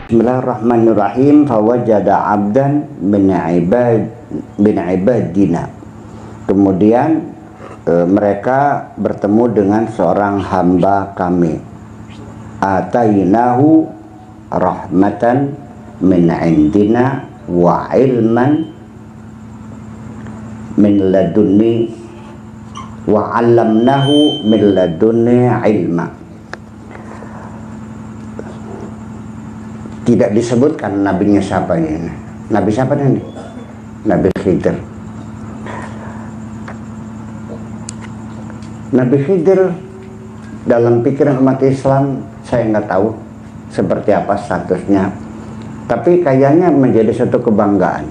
Bismillahirrahmanirrahim. Fawajada abdan min ibadina. Kemudian mereka bertemu dengan seorang hamba kami. Atainahu rahmatan min indina wa ilman min ladunni wa 'allamnahu min ladunni ilma. Tidak disebutkan nabinya siapa ini. Nabi siapa ini? Nabi Khidir. Nabi Khidir dalam pikiran umat Islam saya nggak tahu seperti apa statusnya, tapi kayaknya menjadi satu kebanggaan.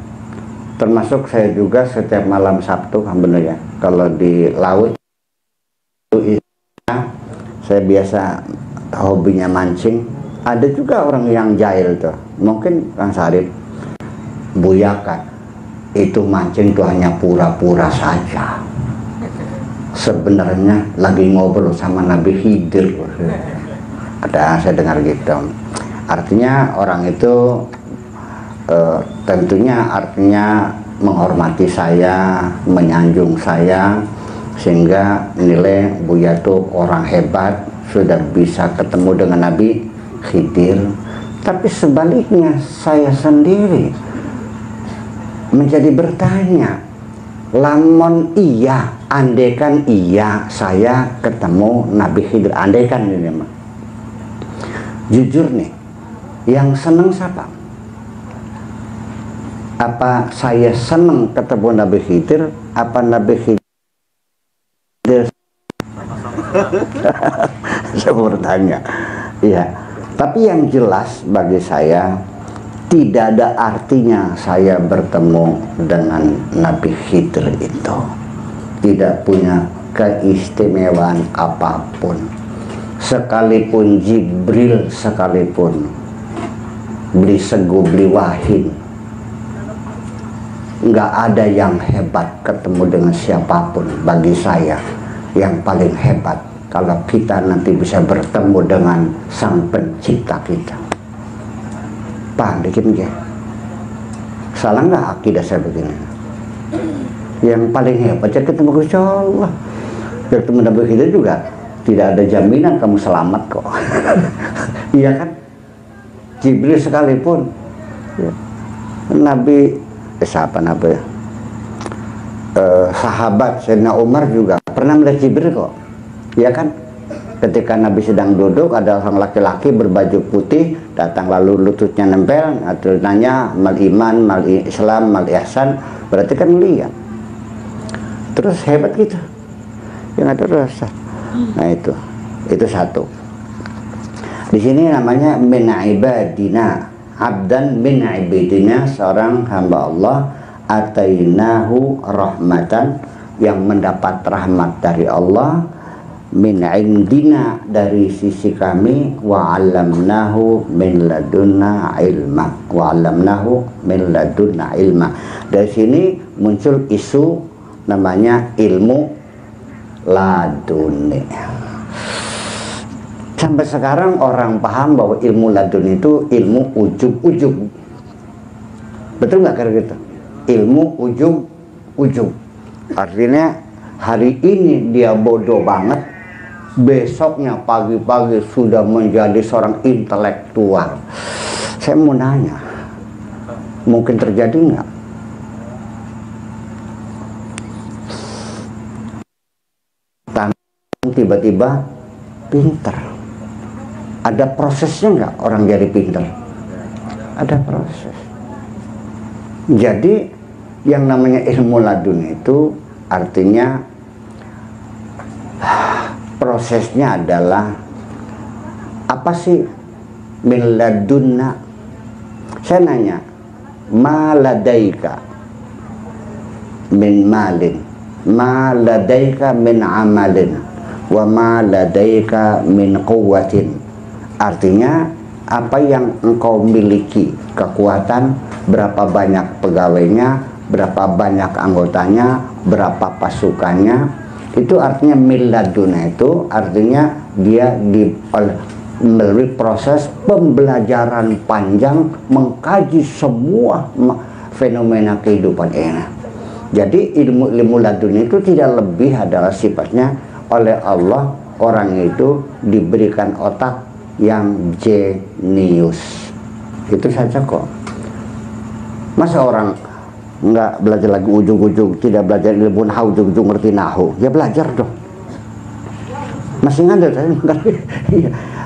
Termasuk saya juga setiap malam Sabtu, alhamdulillah, kalau di laut saya biasa hobinya mancing. Ada juga orang yang jahil tuh, mungkin Kang Sarip, buyakan itu mancing tuh hanya pura-pura saja. Sebenarnya lagi ngobrol sama Nabi Khidir. Ada saya dengar gitu. Artinya orang itu tentunya artinya menghormati saya, menyanjung saya, sehingga nilai Buya tuh orang hebat, sudah bisa ketemu dengan Nabi Khidir. Tapi sebaliknya saya sendiri menjadi bertanya, lamun iya, andaikan iya saya ketemu Nabi Khidir, andaikan ini mah, jujur nih, yang seneng siapa? Apa saya seneng ketemu Nabi Khidir, apa Nabi Khidir? Saya bertanya. Iya. Tapi yang jelas bagi saya, tidak ada artinya saya bertemu dengan Nabi Khidir itu. Tidak punya keistimewaan apapun. Sekalipun Jibril sekalipun, beli segu beli wahin, nggak ada yang hebat ketemu dengan siapapun. Bagi saya yang paling hebat kalau kita nanti bisa bertemu dengan Sang Pencipta kita. Paham dikit nggih? Salah nggak akidah saya begini? Yang paling hebat ya ketemu Gusti Allah. Ketemu Nabi Khidir juga tidak ada jaminan kamu selamat kok. Iya kan? Jibril sekalipun, ya. Nabi siapa Nabi? Sahabat Sayyidina Umar juga pernah melihat Jibril kok. Ya kan, ketika Nabi sedang duduk, ada orang laki-laki berbaju putih datang, lalu lututnya nempel, atau nanya mal iman, mal Islam, mal ihsan, berarti kan melihat. Terus hebat gitu, yang ada rasa. Nah itu satu. Di sini namanya min ibadina, abdan min ibadina, seorang hamba Allah, atainahu rahmatan, yang mendapat rahmat dari Allah, min indina, dari sisi kami, wa 'allamnahu min ladunna ilma, wa 'allamnahu min ladunna ilma. Dari sini muncul isu namanya ilmu laduni. Sampai sekarang orang paham bahwa ilmu laduni itu ilmu ujub-ujub. Betul nggak kira gitu? Ilmu ujub-ujub. Artinya hari ini dia bodoh banget, besoknya pagi-pagi sudah menjadi seorang intelektual. Saya mau nanya, mungkin terjadi nggak? Tiba-tiba pinter. Ada prosesnya nggak orang jadi pinter? Ada proses. Jadi yang namanya ilmu ladun itu artinya prosesnya adalah apa sih? Min ladunna. Saya nanya, ma ladaika min malin, ma ladaika min amalin, wa ma ladaika min quwwatin. Artinya apa yang engkau miliki, kekuatan, berapa banyak pegawainya, berapa banyak anggotanya, berapa pasukannya. Itu artinya min ladunna, itu artinya dia melalui proses pembelajaran panjang mengkaji semua fenomena kehidupan ini. Jadi ilmu laduni itu tidak lebih adalah sifatnya oleh Allah orang itu diberikan otak yang jenius. Itu saja kok. Masa orang nggak belajar lagi ujung-ujung tidak belajar ilmu nahu, ujung-ujung ngerti nahu? Ya belajar dong. Masih ngantuk saya.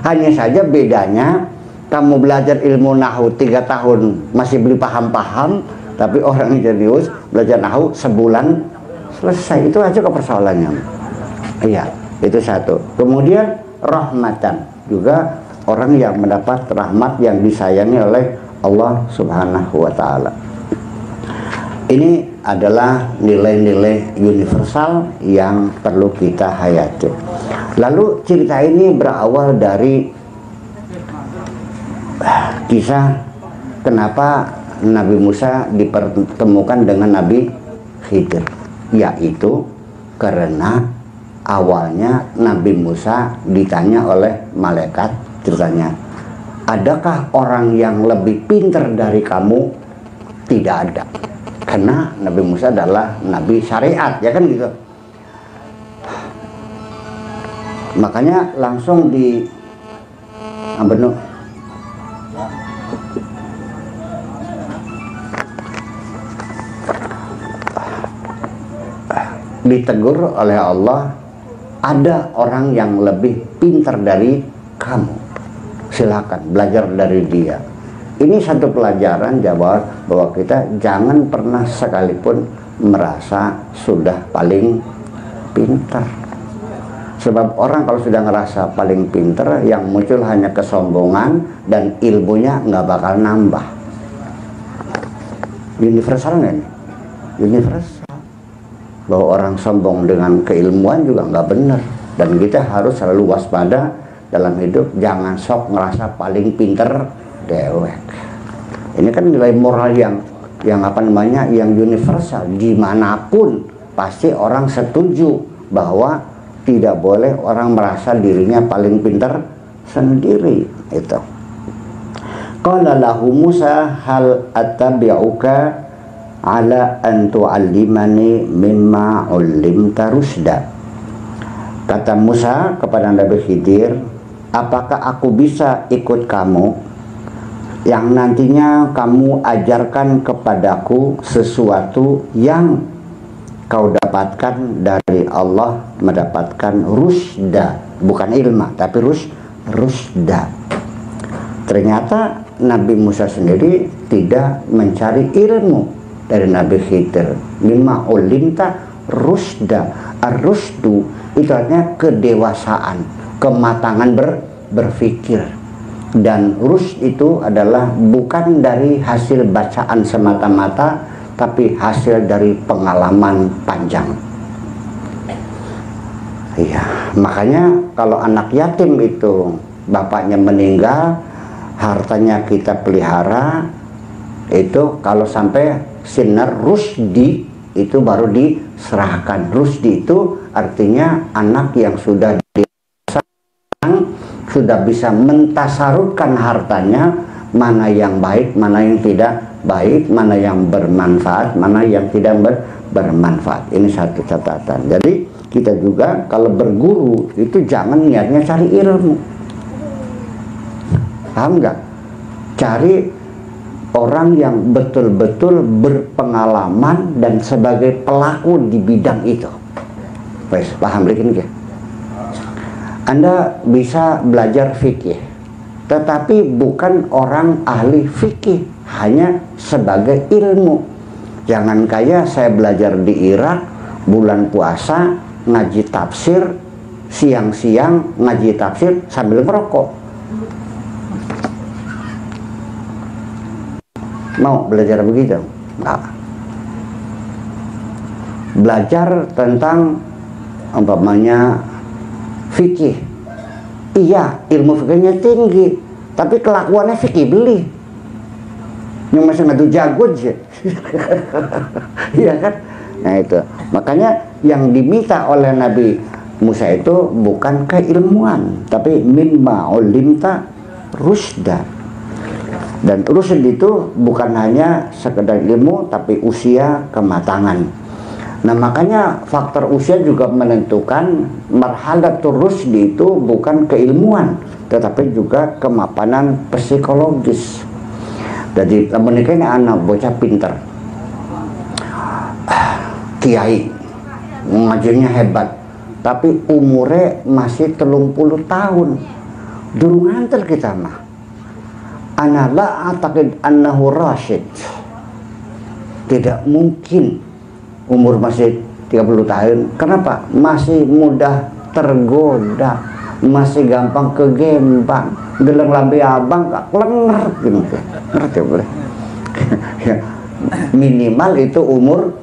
Hanya saja bedanya kamu belajar ilmu nahu 3 tahun masih belum paham-paham, tapi orang jenius belajar nahu sebulan selesai. Itu aja kok persoalannya. Iya, itu satu. Kemudian rahmatan, juga orang yang mendapat rahmat yang disayangi oleh Allah Subhanahu wa taala. Ini adalah nilai-nilai universal yang perlu kita hayati. Lalu cerita ini berawal dari kisah kenapa Nabi Musa dipertemukan dengan Nabi Khidir, yaitu karena awalnya Nabi Musa ditanya oleh malaikat, ceritanya, adakah orang yang lebih pintar dari kamu? Tidak ada, karena Nabi Musa adalah Nabi syariat, ya kan gitu. Makanya langsung di ditegur oleh Allah, ada orang yang lebih pintar dari kamu, silakan belajar dari dia. Ini satu pelajaran jawab bahwa kita jangan pernah sekalipun merasa sudah paling pintar. Sebab orang kalau sudah ngerasa paling pintar, yang muncul hanya kesombongan dan ilmunya nggak bakal nambah. Universal nggak nih? Universal. Bahwa orang sombong dengan keilmuan juga nggak benar. Dan kita harus selalu waspada dalam hidup, jangan sok ngerasa paling pintar dewek. Ini kan nilai moral yang yang universal. Dimanapun pasti orang setuju bahwa tidak boleh orang merasa dirinya paling pintar sendiri. Itu. Qala lahu Musa hal attabi'uka ala an tu'allimani mimma 'ullimta rusda. Kata Musa kepada Nabi Khidir, apakah aku bisa ikut kamu yang nantinya kamu ajarkan kepadaku sesuatu yang kau dapatkan dari Allah, mendapatkan rusda, bukan ilma tapi rusda. Ternyata Nabi Musa sendiri tidak mencari ilmu dari Nabi Khidir. Mimma ulimta rusda. Ar-rusdu itu artinya kedewasaan, kematangan berpikir. Dan rusd itu adalah bukan dari hasil bacaan semata-mata, tapi hasil dari pengalaman panjang. Iya, makanya kalau anak yatim itu bapaknya meninggal, hartanya kita pelihara, itu kalau sampai sinar rusdi itu baru diserahkan. Rusdi itu artinya anak yang sudah bisa mentasarufkan hartanya, mana yang baik, mana yang tidak baik, mana yang bermanfaat, mana yang tidak bermanfaat. Ini satu catatan. Jadi kita juga kalau berguru itu jangan niatnya cari ilmu, paham nggak? Cari orang yang betul-betul berpengalaman dan sebagai pelaku di bidang itu. Wes, paham bikin ya? Anda bisa belajar fikih, tetapi bukan orang ahli fikih, hanya sebagai ilmu. Jangan kayak saya belajar di Irak, bulan puasa ngaji tafsir, siang-siang ngaji tafsir sambil merokok. Mau belajar begitu? Enggak. Belajar tentang umpamanya fikih, iya ilmu fikihnya tinggi, tapi kelakuannya fikih beli, yang masih ngadu jago aja. Iya kan? Nah itu makanya yang diminta oleh Nabi Musa itu bukan keilmuan, tapi mimma ulimta rusda. Dan rusd itu bukan hanya sekedar ilmu, tapi usia kematangan. Nah, makanya faktor usia juga menentukan marhalatul rusd itu bukan keilmuan, tetapi juga kemapanan psikologis. Jadi menikah ini anak bocah pinter, kiai, ngajarnya hebat, tapi umurnya masih 30 tahun. Durung ngantel kita mah. Ana la a'taqid annahu rasyid. Tidak mungkin umur masih 30 tahun. Kenapa? Masih mudah tergoda, masih gampang kegembang. Geleng lambe abang gak klenger gitu. Ngerti boleh? Minimal itu umur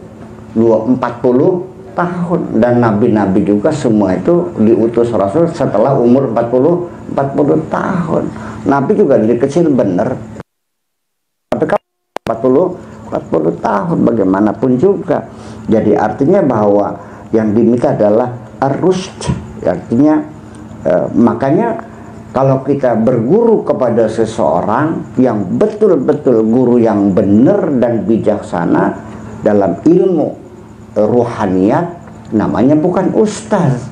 40 tahun, dan nabi-nabi juga semua itu diutus Rasul setelah umur 40 tahun. Nabi juga dari kecil bener, tapi kalau 40 tahun bagaimanapun juga. Jadi artinya bahwa yang diminta adalah ar-rusyd, artinya makanya kalau kita berguru kepada seseorang yang betul-betul guru yang benar dan bijaksana dalam ilmu ruhaniyat, namanya bukan ustaz,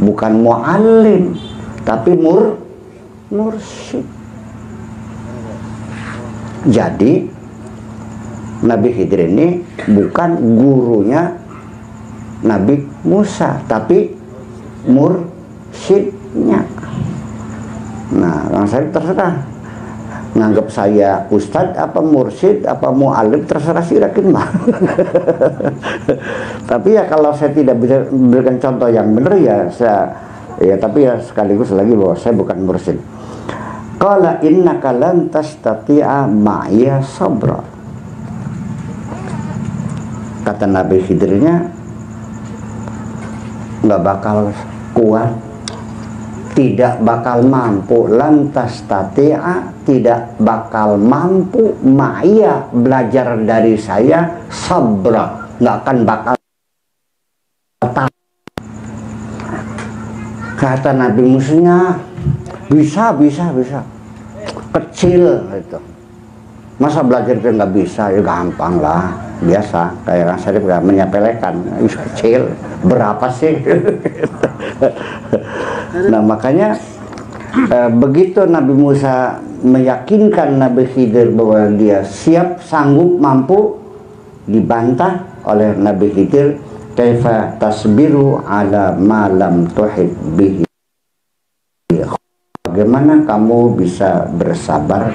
bukan muallim, tapi mursyid. Jadi Nabi Khidir ini bukan gurunya Nabi Musa, tapi mursyidnya. Nah, orang saya terserah nganggap saya ustadz apa mursyid apa mu'allim, terserah sirakin mah. Tapi ya kalau saya tidak bisa memberikan contoh yang benar ya tapi ya sekaligus lagi bahwa saya bukan mursyid. Qala innaka lan tastati'a ma'iya sabra. Kata Nabi Khidirnya, nggak bakal kuat, tidak bakal mampu, lantas tati'a, tidak bakal mampu, ma'iyah, belajar dari saya, sabra, nggak akan bakal. Kata Nabi Musa, bisa, kecil itu. Masa belajar itu nggak bisa? Ya gampang lah, biasa. Kayak Kang Syarif gak menyepelekan, kecil, berapa sih? Nah makanya begitu Nabi Musa meyakinkan Nabi Khidir bahwa dia siap, sanggup, mampu, dibantah oleh Nabi Khidir, kaifa tasbiru ala ma lam tuhid bihi. Bagaimana kamu bisa bersabar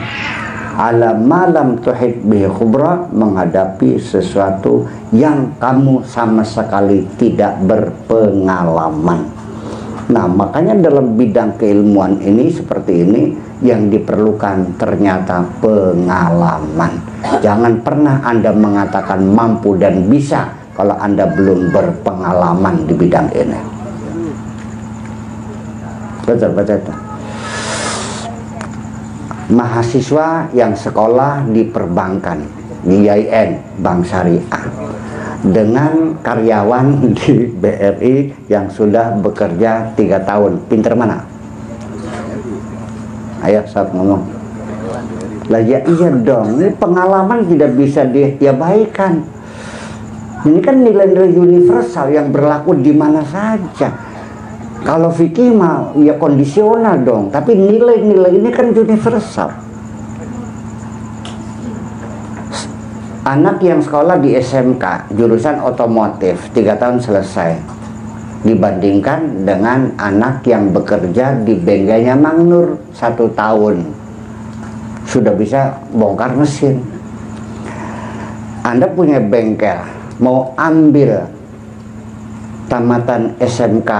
ala ma lam tuhid bihi khubra, menghadapi sesuatu yang kamu sama sekali tidak berpengalaman. Nah makanya dalam bidang keilmuan ini seperti ini yang diperlukan ternyata pengalaman. Jangan pernah Anda mengatakan mampu dan bisa kalau Anda belum berpengalaman di bidang ini. Betul. Mahasiswa yang sekolah di perbankan, di IAIN, Bank Syariah, dengan karyawan di BRI yang sudah bekerja 3 tahun, pinter mana? Ayo saat ngomong. Lah ya iya dong, ini pengalaman tidak bisa diabaikan. Ini kan nilai-nilai universal yang berlaku di mana saja. Kalau fikih mah ya kondisional dong, tapi nilai-nilai ini kan universal. Anak yang sekolah di SMK jurusan otomotif 3 tahun selesai, dibandingkan dengan anak yang bekerja di bengkelnya Mang Nur 1 tahun sudah bisa bongkar mesin. Anda punya bengkel, mau ambil tamatan SMK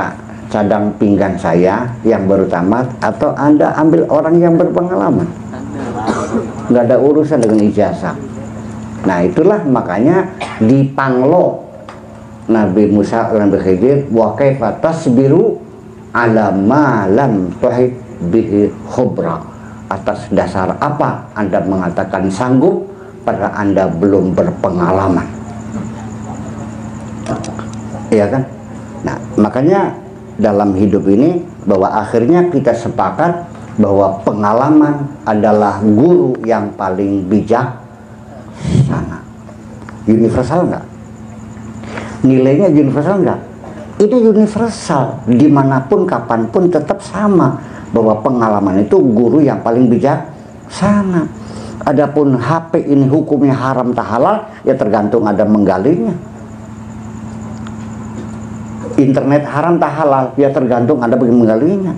cadang pinggang saya yang baru tamat, atau Anda ambil orang yang berpengalaman? Nggak ada urusan dengan ijazah. Nah itulah makanya di Panglo Nabi Musa dan Nabi Khidir, wa kaifa tasbiru ala ma lam tuhid bihi khubra. Atas dasar apa Anda mengatakan sanggup pada Anda belum berpengalaman? Iya kan? Nah makanya dalam hidup ini, bahwa akhirnya kita sepakat bahwa pengalaman adalah guru yang paling bijaksana. Universal enggak? Nilainya universal enggak? Ini universal, dimanapun kapanpun tetap sama, bahwa pengalaman itu guru yang paling bijaksana. Adapun HP ini hukumnya haram tak halal, ya tergantung ada menggalinya. Internet haram tak halal, ya tergantung ada menggalinya.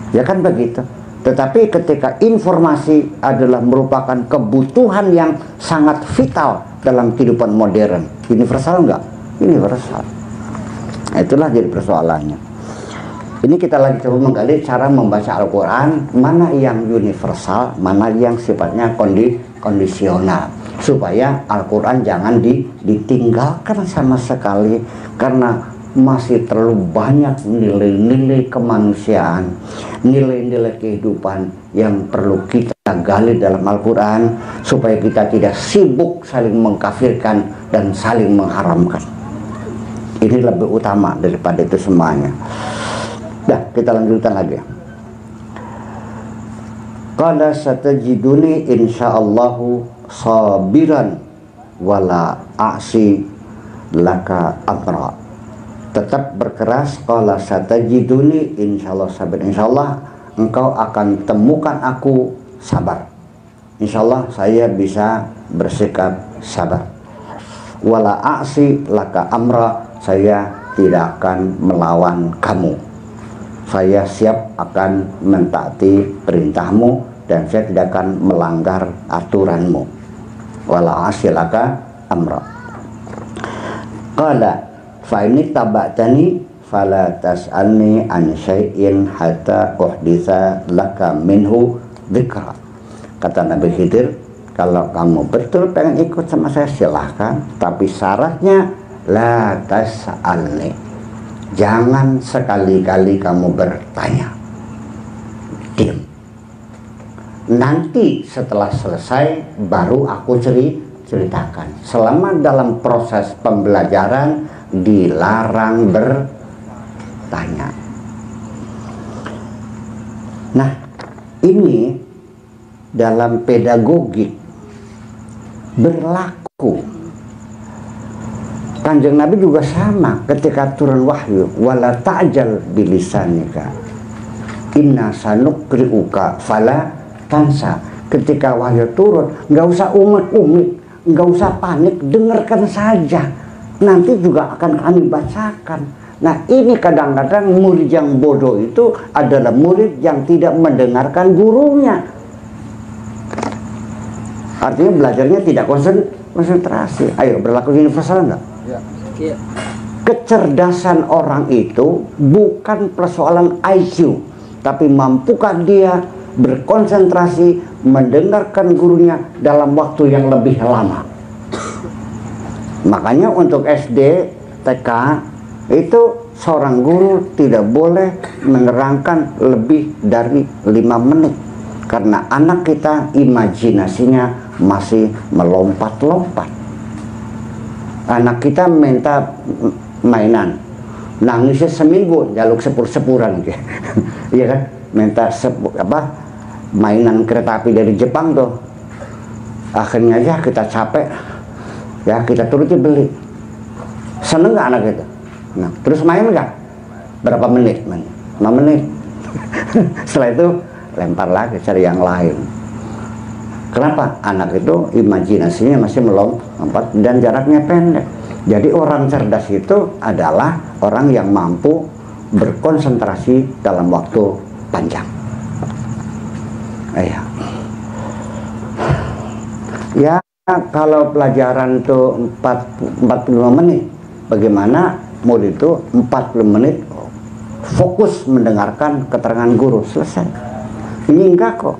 Ya kan begitu. Tetapi ketika informasi adalah merupakan kebutuhan yang sangat vital dalam kehidupan modern, universal enggak? Universal. Nah, itulah jadi persoalannya. Ini kita lagi coba menggali cara membaca Al-Quran, mana yang universal, mana yang sifatnya kondisional, supaya Al-Quran jangan ditinggalkan sama sekali, karena masih terlalu banyak nilai-nilai kemanusiaan, nilai-nilai kehidupan yang perlu kita gali dalam Al-Quran, supaya kita tidak sibuk saling mengkafirkan dan saling mengharamkan. Ini lebih utama daripada itu semuanya. Dah, kita lanjutkan lagi. Qala satajiduni insyaallahu sabiran wala a'si laka amra. Tetap berkeras, qala satajiduni insyaallah sabir. Insyaallah engkau akan temukan aku sabar. Insyaallah saya bisa bersikap sabar. Wala a'si laka amra, saya tidak akan melawan kamu. Saya siap akan mentaati perintahmu dan saya tidak akan melanggar aturanmu. Wala a'si laka amra. Qala fa ini tabatani fala tas'alni an syai'in hatta uhditsa laka minhu dzikra. Kata Nabi Khidir, kalau kamu betul pengen ikut sama saya silahkan, tapi syaratnya la tas'alni, jangan sekali-kali kamu bertanya. Diam. Nanti setelah selesai baru aku ceritakan. Selama dalam proses pembelajaran dilarang bertanya. Nah, ini dalam pedagogik berlaku. Kanjeng Nabi juga sama ketika turun wahyu, wala ta'jal bilisanika inna sanuqri'uka fala tansa. Ketika wahyu turun, nggak usah umit-umit, nggak usah panik, dengarkan saja. Nanti juga akan kami bacakan. Nah, ini kadang-kadang murid yang bodoh itu adalah murid yang tidak mendengarkan gurunya. Artinya belajarnya tidak konsentrasi. Ayo, berlaku universal enggak? Ya. Kecerdasan orang itu bukan persoalan IQ, tapi mampukah dia berkonsentrasi mendengarkan gurunya dalam waktu yang lebih lama. Makanya untuk SD, TK itu seorang guru tidak boleh menerangkan lebih dari 5 menit, karena anak kita imajinasinya masih melompat-lompat. Anak kita minta mainan, nangisnya seminggu jaluk sepur-sepuran gitu. Iya kan, minta mainan kereta api dari Jepang tuh. Akhirnya aja kita capek, ya kita turuti beli. Seneng nggak anak itu? Nah, terus main nggak? Berapa menit? 5 menit. Setelah itu lempar lagi, cari yang lain. Kenapa? Anak itu imajinasinya masih melompat dan jaraknya pendek. Jadi orang cerdas itu adalah orang yang mampu berkonsentrasi dalam waktu panjang. Ya, kalau pelajaran itu 45 menit, bagaimana murid itu 40 menit fokus mendengarkan keterangan guru, selesai. Ini enggak kok.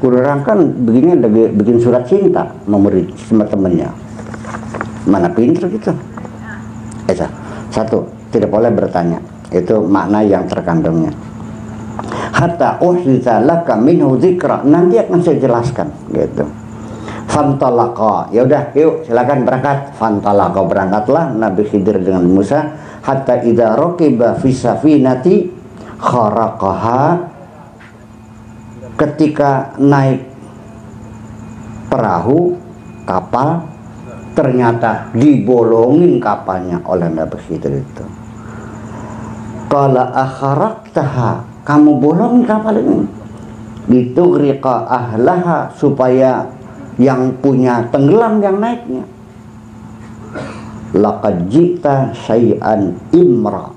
Guru orang kan begini lagi bikin surat cinta sama murid, sama temennya. Mana pinter gitu. Satu, tidak boleh bertanya. Itu makna yang terkandungnya. Hatta uhditsa laka minhu dzikra, nanti akan saya jelaskan gitu. Fantalaqa, ya udah, yuk silakan berangkat. Fantalaqa, berangkatlah Nabi Khidir dengan Musa. Hatta idza raqiba fi safinati kharaqaha, ketika naik perahu kapal, ternyata dibolongin kapalnya oleh Nabi Khidir itu. Qala akharaqtaha, kamu bolongin kapal ini, litughriqa ahlaha, supaya yang punya tenggelam yang naiknya. Laqad jita syai'an imra,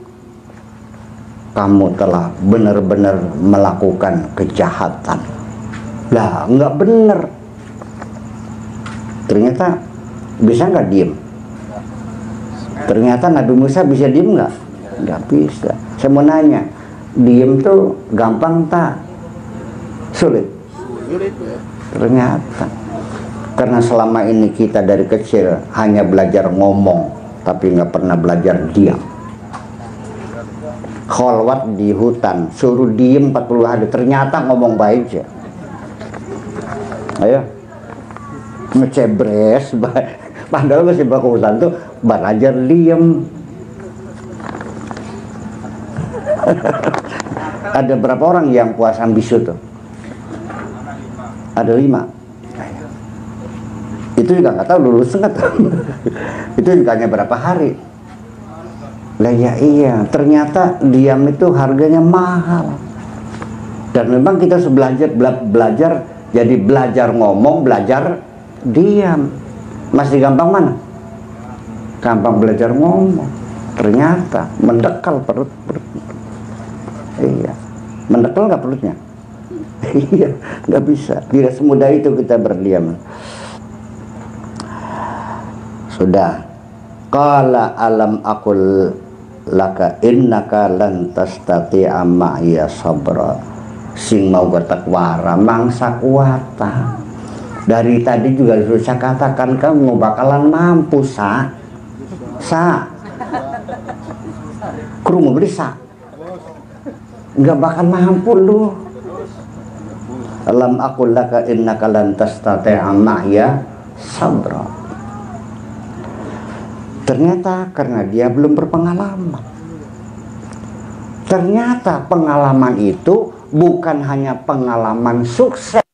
kamu telah benar-benar melakukan kejahatan. Lah, nggak benar. Ternyata bisa nggak diem? Ternyata Nabi Musa bisa diem nggak? Nggak bisa. Saya mau nanya, diem tuh gampang tak? Sulit. Ternyata karena selama ini kita dari kecil hanya belajar ngomong, tapi nggak pernah belajar diam. Kholwat di hutan, suruh diem 40 hari, ternyata ngomong baik ya. Ayo, ngecebres, padahal masih ke hutan tuh belajar diem. Ada berapa orang yang puasa bisu tuh? Ada 5. Itu juga nggak tahu lulus nggak tahu. Itu juga hanya berapa hari. Lah ya iya, ternyata diam itu harganya mahal. Dan memang kita harus belajar jadi belajar ngomong, belajar diam. Masih gampang mana? Gampang belajar ngomong. Ternyata mendekal perut. Iya, mendekal nggak perutnya? Iya, nggak bisa. Tidak semudah itu kita berdiam. Sudah. Qala alam aqul laka innaka lan tastati'a ma'iya sabra. Sing mau bertakwara mangsa kuata. Dari tadi juga sudah saya katakan kamu bakalan mampu sa. Krungu beli sa. Enggak bakal mampu lu. Alam aqul laka innaka lan tastati'a ma'iya sabra. Ternyata karena dia belum berpengalaman. Ternyata pengalaman itu bukan hanya pengalaman sukses,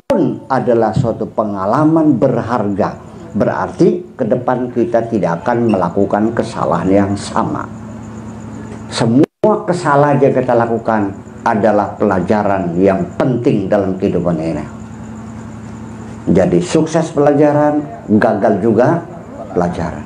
pun adalah suatu pengalaman berharga. Berarti ke depan kita tidak akan melakukan kesalahan yang sama. Semua kesalahan yang kita lakukan adalah pelajaran yang penting dalam kehidupan ini. Jadi sukses pelajaran, gagal juga pelajaran.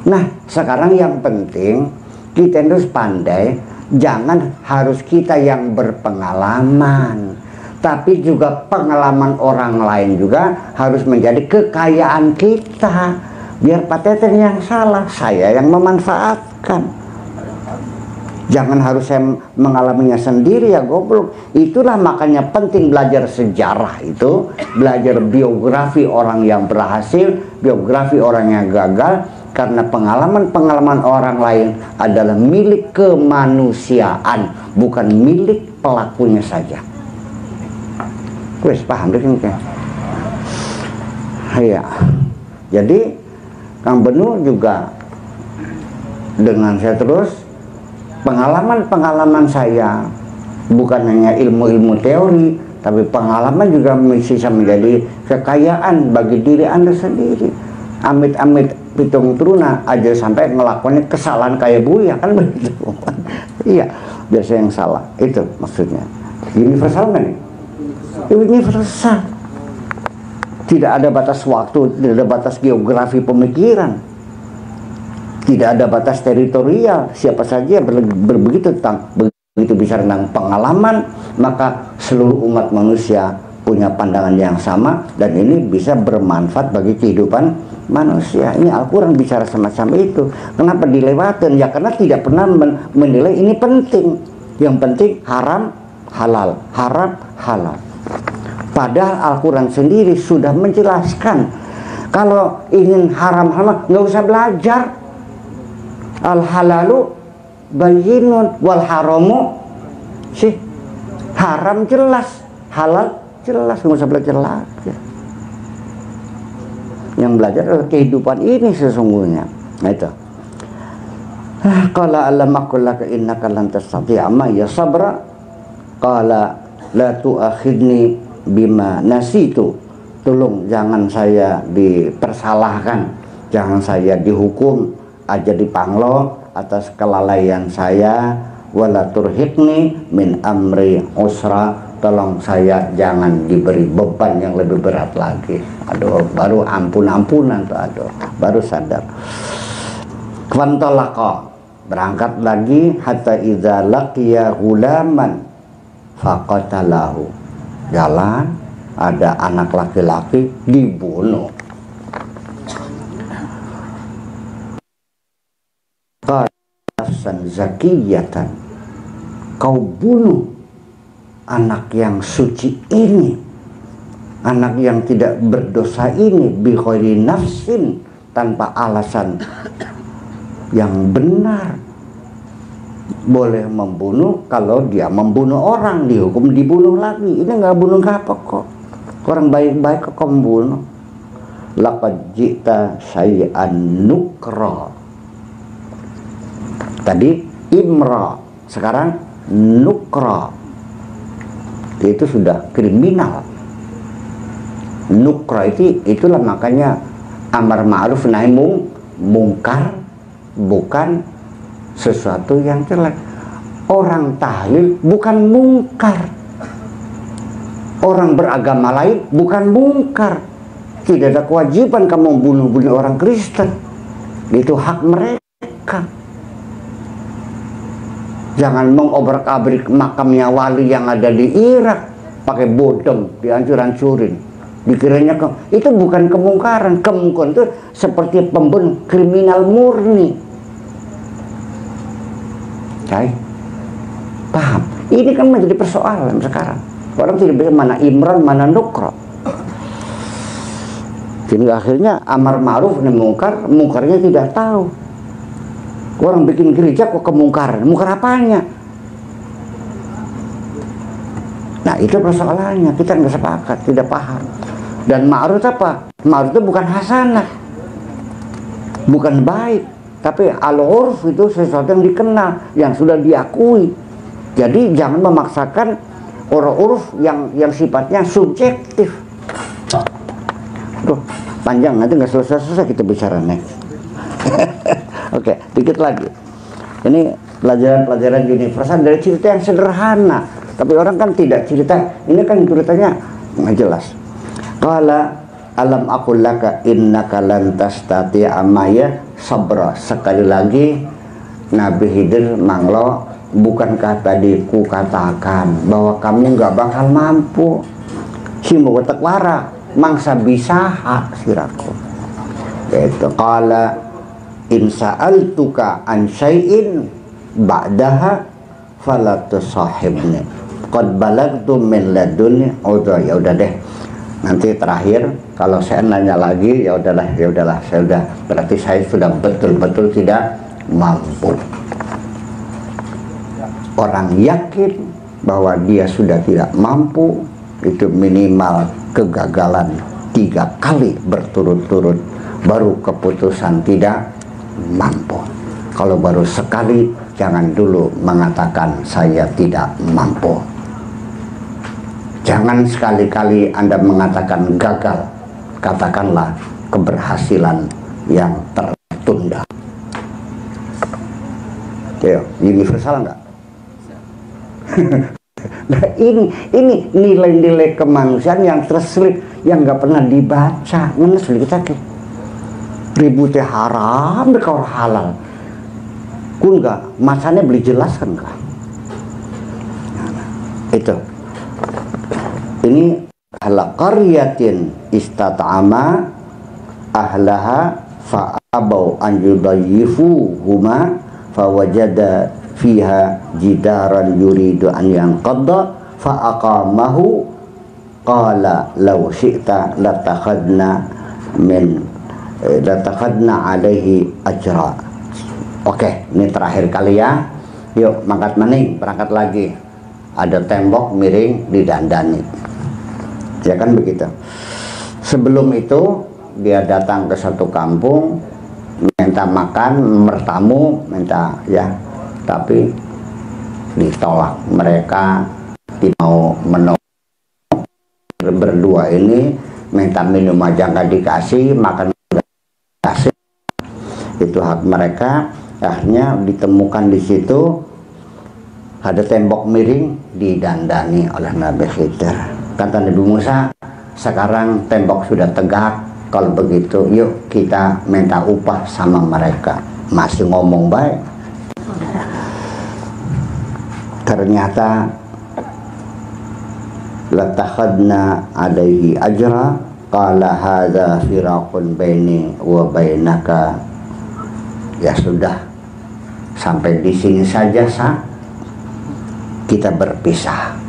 Nah, sekarang yang penting kita harus pandai, jangan harus kita yang berpengalaman, tapi juga pengalaman orang lain juga harus menjadi kekayaan kita. Biar Pak Teten yang salah, saya yang memanfaatkan. Jangan harus saya mengalaminya sendiri ya goblok. Itulah makanya penting belajar sejarah itu, belajar biografi orang yang berhasil, biografi orang yang gagal, karena pengalaman-pengalaman orang lain adalah milik kemanusiaan, bukan milik pelakunya saja. Wes paham deh kan? Iya. Jadi Kang Benu juga dengan saya terus pengalaman-pengalaman saya bukan hanya ilmu-ilmu teori, tapi pengalaman juga bisa menjadi kekayaan bagi diri Anda sendiri. Amit-amit pitung teruna aja sampai ngelakuin kesalahan kayak Buya kan begitu. Iya, biasa yang salah. Itu maksudnya. Universal kan nih? Universal. Tidak ada batas waktu, tidak ada batas geografi pemikiran. Tidak ada batas teritorial. Siapa saja begitu bisa tentang pengalaman, maka seluruh umat manusia punya pandangan yang sama, dan ini bisa bermanfaat bagi kehidupan manusia. Ini Al-Quran bicara semacam itu. Kenapa dilewatin? Ya karena tidak pernah menilai ini penting. Yang penting haram halal, haram halal. Padahal Al-Quran sendiri sudah menjelaskan, kalau ingin haram halal nggak usah belajar. Al-halalu bayyinun wal haramu sih, haram jelas, halal jelas, nggak usah belajar lagi. Yang belajar adalah kehidupan ini sesungguhnya. Nah itu. Qala alam aqul laka innaka lan tastati'a ma'iya sabra. Qala la tu'akhidni bima nasitu. Tolong jangan saya dipersalahkan, jangan saya dihukum aja dipanglo atas kelalaian saya. Wala turhiqni min amri usra. Tolong saya jangan diberi beban yang lebih berat lagi. Aduh, baru ampun-ampunan tuh, aduh, baru sadar. Fantalaqa, berangkat lagi hatta idza laqiya ghulaman faqatalahu. Jalan, ada anak laki-laki dibunuh. Qala nafsan zakiyatan, kau bunuh anak yang suci ini, anak yang tidak berdosa ini, bi ghairi nafsin, tanpa alasan yang benar. Boleh membunuh kalau dia membunuh orang, dihukum dibunuh lagi. Ini nggak bunuh kapok kok, orang baik-baik kok kau membunuh. Laqad ji'ta syai'an nukra. Tadi imra, sekarang nukra. Itu sudah kriminal. Nukra itulah makanya amar ma'ruf nahi mungkar bukan sesuatu yang jelek. Orang tahlil bukan mungkar, orang beragama lain bukan mungkar. Tidak ada kewajiban kamu bunuh orang Kristen, itu hak mereka. Jangan mengobrak-abrik makamnya wali yang ada di Irak pakai bodem, dihancur-hancurin. Dikiranya itu bukan kemungkaran. Kemungkaran itu seperti pembunuh, kriminal murni. Cai, paham? Ini kan menjadi persoalan sekarang. Orang tidak bisa mana imran, mana nukra. Jadi akhirnya amar ma'ruf nahi mungkar, mungkarnya tidak tahu. Orang bikin gereja kok kemungkaran, mungkar apanya? Nah itu persoalannya, kita nggak sepakat, tidak paham. Dan ma'ruf apa? Ma'ruf itu bukan hasanah, bukan baik, tapi al-urf itu sesuatu yang dikenal, yang sudah diakui. Jadi jangan memaksakan uruf yang sifatnya subjektif. Tuh, panjang, nanti nggak selesai-selesai kita bicara next. Oke, dikit lagi. Ini pelajaran-pelajaran universal dari cerita yang sederhana. Tapi orang kan tidak cerita. Ini kan ceritanya nggak jelas. Qala alam aqul laka innaka lan tastati'a ma'iya sabra. Sekali lagi Nabi Khidir manglo, bukankah tadi ku katakan bahwa kamu nggak bakal mampu. Simu tekwara mangsa bisa siraku. Itu qala in sa'altuka an syai'in ba'daha fala tusahibni qad balagtu min ladunni udra. Ya udah deh, nanti terakhir kalau saya nanya lagi ya udahlah saya udah, berarti saya sudah betul-betul tidak mampu. Orang yakin bahwa dia sudah tidak mampu itu minimal kegagalan 3 kali berturut-turut baru keputusan tidak mampu. Kalau baru sekali, jangan dulu mengatakan saya tidak mampu. Jangan sekali-kali Anda mengatakan gagal, katakanlah keberhasilan yang tertunda. Ya, universal enggak? Nah, ini nilai-nilai kemanusiaan yang terselip, yang nggak pernah dibaca. Mana sulit kita ributnya haram bekor halal kun enggak masanya beli jelaskan enggak. Itu ini ala qaryatin istata'ama ahlaha fa'abau an yudayyifu huma fawajada fiha jidaran yuridu an yanqadda fa'aqamahu qala law syi'ta latakhadna alaihi ajra. Oke, ini terakhir kali ya. Yuk, mangkat maning, berangkat lagi. ada tembok miring didandani. Ya kan begitu. Sebelum itu dia datang ke satu kampung, minta makan, bertamu, minta ya, tapi ditolak. Mereka tidak mau menolak. Berdua ini minta minum aja nggak dikasih, makan nggak dikasih. Itu hak mereka. Akhirnya ditemukan di situ ada tembok miring didandani oleh Nabi Khidir. Kata Nabi Musa, sekarang tembok sudah tegak, kalau begitu yuk kita minta upah sama mereka. Masih ngomong baik. Ternyata latakhadna alaihi ajra qala hadza firaqun baini wa bainaka. Ya sudah, sampai di sini saja kita berpisah.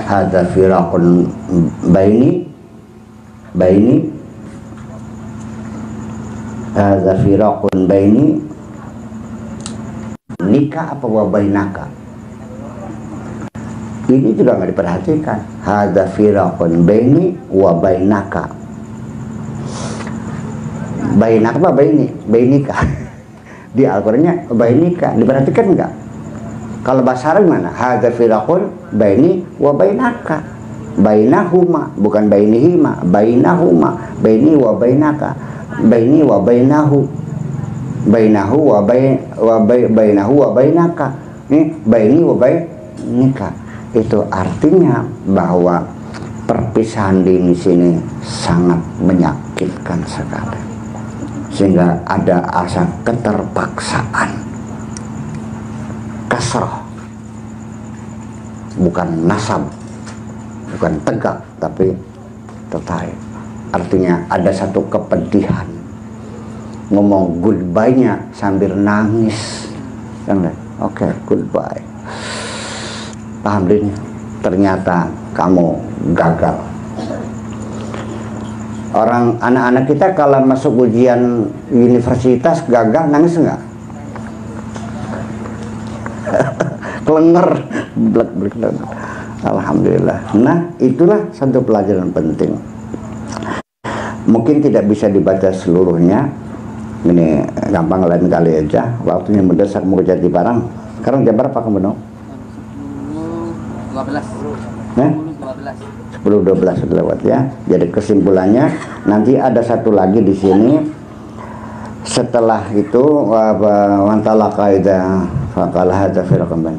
Hadza firaqun baini hadza firaqun baini, nikah apa wa bainaka? Ini juga nggak diperhatikan. Hadza firaqun baini wa bainaka. Bainaka apa baini? Bainika. Di Al-Qur'annya bainika, diperhatikan nggak? Kalau bahasa Arab mana? Hadza firaqun baini wa bainaka. Bainahuma, bukan bainihima, bainahuma, baini wa bainaka, baini wa bainahu, bainahu wa bainahu wa bainaka. Ini baini wa bainika. Itu artinya bahwa perpisahan di sini sangat menyakitkan sekali, sehingga ada asa keterpaksaan, kasrah, bukan nasab, bukan tegak, tapi tertarik. Artinya ada satu kepedihan, ngomong goodbye-nya sambil nangis. Oke, goodbye. Alhamdulillah, ternyata kamu gagal. Orang anak-anak kita kalau masuk ujian universitas gagal, nangis enggak? Kelenger, blek. Alhamdulillah. Nah, itulah satu pelajaran penting. Mungkin tidak bisa dibaca seluruhnya. Ini gampang, lain kali aja. Waktunya mendesak mau ke Jatibarang. Sekarang jam berapa kamu dong? 12. 10-12 sudah lewat ya. Jadi kesimpulannya nanti ada satu lagi di sini. Setelah itu wantala kaidah faqala hadza firqan.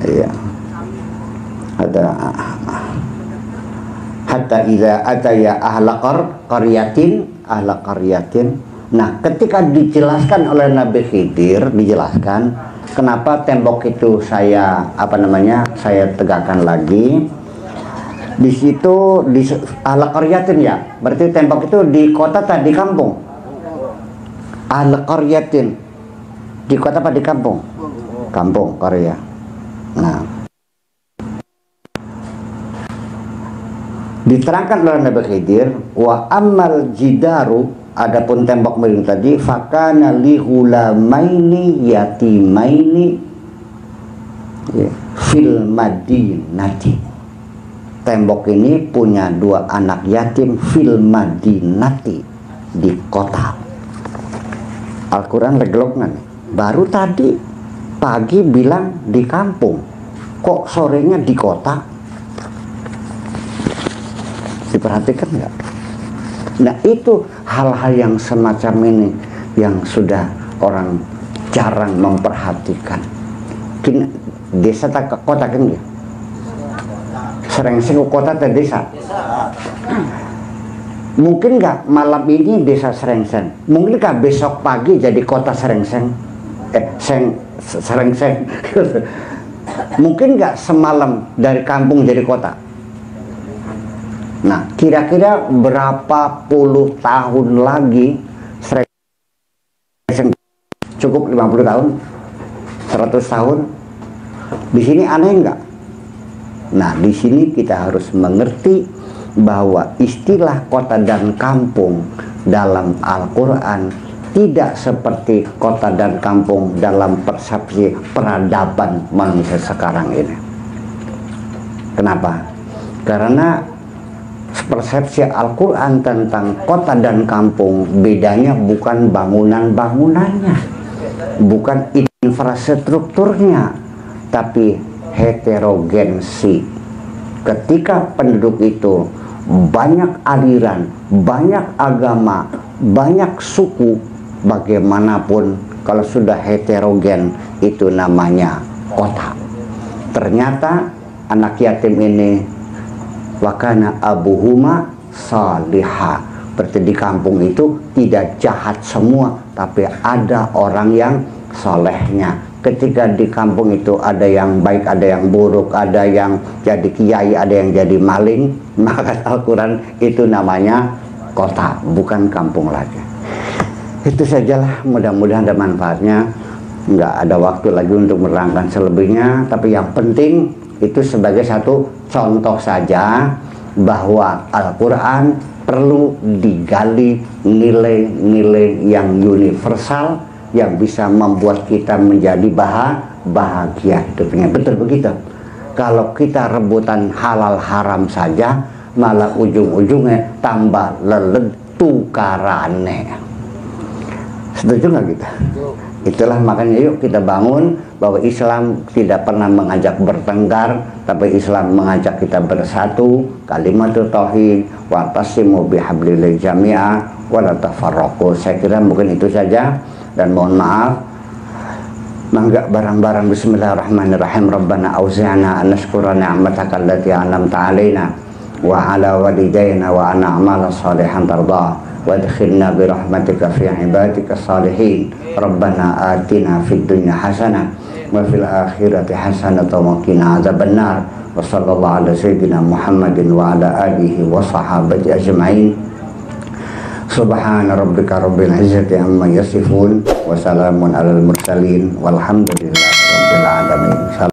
Iya. Ada hatta idza ataya ahla qaryatin. Nah, ketika dijelaskan oleh Nabi Khidir, dijelaskan kenapa tembok itu saya saya tegakkan lagi. Di situ di ahla qaryatin ya. Berarti tembok itu di kota atau di kampung? Ahla qaryatin. Di kota apa di kampung? Kampung Korea. Nah, diterangkan oleh Nabi Khidir, wa ammal jidaru, adapun tembok miring tadi, fakana li ghulamaini yatimaini fil madinati. Tembok ini punya dua anak yatim fil madinati, di kota. Al-Quran legloknya nih. Baru tadi pagi bilang di kampung, kok sorenya di kota? Diperhatikan nggak? Nah, itu hal-hal yang semacam ini yang sudah orang jarang memperhatikan. Desa tak ke kota kan ya? Serengseng ke kota atau desa? Mungkin nggak malam ini desa Serengseng? Mungkin nggak besok pagi jadi kota Serengseng? Serengseng. Mungkin nggak semalam dari kampung jadi kota? Nah, kira-kira berapa puluh tahun lagi Serengseng? Cukup 50 tahun? 100 tahun? Di sini aneh nggak? Nah, di sini kita harus mengerti bahwa istilah kota dan kampung dalam Al-Quran tidak seperti kota dan kampung dalam persepsi peradaban manusia sekarang ini. Kenapa? Karena persepsi Al-Quran tentang kota dan kampung bedanya bukan bangunan-bangunannya, bukan infrastrukturnya, tapi heterogensi. Ketika penduduk itu banyak aliran, banyak agama, banyak suku, bagaimanapun kalau sudah heterogen itu namanya kota. Ternyata anak yatim ini wakana abuhuma salihah, berarti di kampung itu tidak jahat semua, tapi ada orang yang solehnya. Ketika di kampung itu ada yang baik, ada yang buruk, ada yang jadi kiai, ada yang jadi maling, maka Al-Quran itu namanya kota, bukan kampung lagi. Itu sajalah, mudah-mudahan ada manfaatnya. Nggak ada waktu lagi untuk menerangkan selebihnya, tapi yang penting itu sebagai satu contoh saja bahwa Al-Quran perlu digali nilai-nilai yang universal yang bisa membuat kita menjadi bahagia hidupnya. Betul begitu. Kalau kita rebutan halal haram saja, malah ujung-ujungnya tambah lelentukarane. Setuju nggak kita? Itulah makanya yuk kita bangun bahwa Islam tidak pernah mengajak bertengkar, tapi Islam mengajak kita bersatu. Kalimatul tauhid, wa'tasimu bihablillahi jami'a wa la tafarraqu. Saya kira mungkin itu saja, dan mohon maaf. Mangga barang-barang. Bismillahirrahmanirrahim. Rabbana auzi'na an nashkura ni'mataka allati an'amta 'alaina wa 'ala walidayna wa an na'mala shalihan tardah wa adkhilna bi rahmatika fi ibadika salihin. Rabbana atina fid dunya hasanah wa fil akhirati hasanah wa qina adzabannar. Wa sallallahu ala sayyidina Muhammadin wa ala alihi wa sahabati ajma'in. Subhana rabbika rabbil izzati amma yasifun wa salamun alal mursalin walhamdulillahi rabbil alamin.